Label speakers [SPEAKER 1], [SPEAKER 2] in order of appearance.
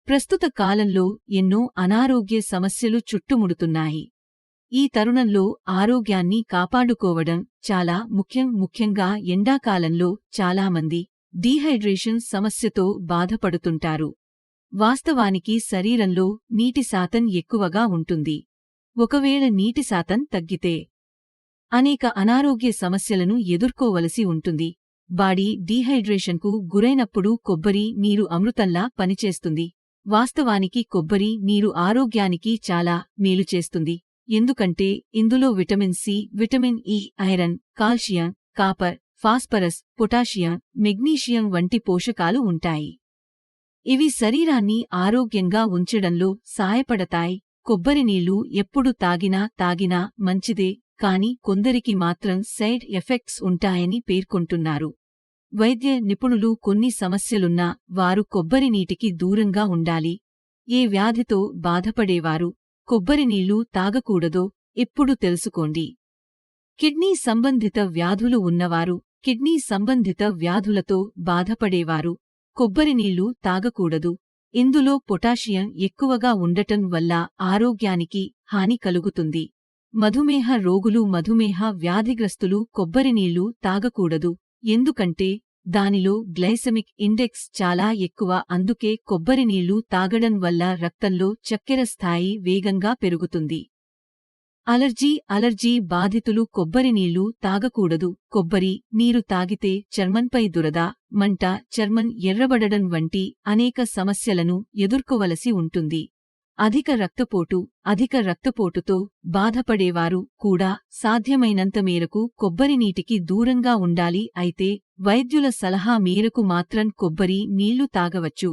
[SPEAKER 1] ప్రస్తుత కాలంలో ఎన్నో అనారోగ్య సమస్యలు చుట్టుముడుతున్నాయి. ఈ తరుణంలో ఆరోగ్యాన్ని కాపాడుకోవడం చాలా ముఖ్యంగా ఎండాకాలంలో చాలామంది డీహైడ్రేషన్ సమస్యతో బాధపడుతుంటారు. వాస్తవానికి శరీరంలో నీటి శాతం ఎక్కువగా ఉంటుంది. ఒకవేళ నీటి శాతం తగ్గితే అనేక అనారోగ్య సమస్యలను ఎదుర్కోవలసి ఉంటుంది. బాడీ డీహైడ్రేషన్కు గురైనప్పుడు కొబ్బరి నీరు అమృతంలా పనిచేస్తుంది. వాస్తవానికి కొబ్బరి నీరు ఆరోగ్యానికి చాలా మేలు చేస్తుంది. ఎందుకంటే ఇందులో vitamin C, vitamin E, iron, calcium, copper, phosphorus, potassium, magnesium వంటి పోషకాలు ఉంటాయి. ఇవి శరీరాన్ని ఆరోగ్యంగా ఉంచడంలో సాయపడతాయి. కొబ్బరి నీళ్లు ఎప్పుడు తాగినా మంచిదే, కాని కొందరికి మాత్రం సైడ్ ఎఫెక్ట్స్ ఉంటాయని పేర్కొంటున్నారు. వైద్య నిపుణులు కొన్ని సమస్యలున్నా వారు కొబ్బరి నీటికి దూరంగా ఉండాలి. ఏ వ్యాధితో బాధపడేవారు కొబ్బరి నీళ్లు తాగకూడదో ఇప్పుడు తెలుసుకోండి. కిడ్నీ సంబంధిత వ్యాధులు ఉన్నవారు, కిడ్నీ సంబంధిత వ్యాధులతో బాధపడేవారు కొబ్బరి నీళ్లు తాగకూడదు. ఇందులో పొటాషియం ఎక్కువగా ఉండటం వల్ల ఆరోగ్యానికి హాని కలుగుతుంది. మధుమేహ రోగులు, మధుమేహ వ్యాధిగ్రస్తులు కొబ్బరి నీళ్లు తాగకూడదు. ఎందుకంటే దానిలో గ్లైసెమిక్ ఇండెక్స్ చాలా ఎక్కువ. అందుకే కొబ్బరి నీళ్లు తాగడం వల్ల రక్తంలో చక్కెర స్థాయి వేగంగా పెరుగుతుంది. అలర్జీ బాధితులు కొబ్బరి నీళ్లు తాగకూడదు. కొబ్బరి నీరు తాగితే చర్మంపై దురద, మంట, చర్మం ఎర్రబడడం వంటి అనేక సమస్యలను ఎదుర్కోవలసి ఉంటుంది. అధిక రక్తపోటుతో బాధపడేవారు కూడా సాధ్యమైనంత మేరకు కొబ్బరి నీటికి దూరంగా ఉండాలి. అయితే వైద్యుల సలహా మేరకు మాత్రం కొబ్బరి నీళ్లు తాగవచ్చు.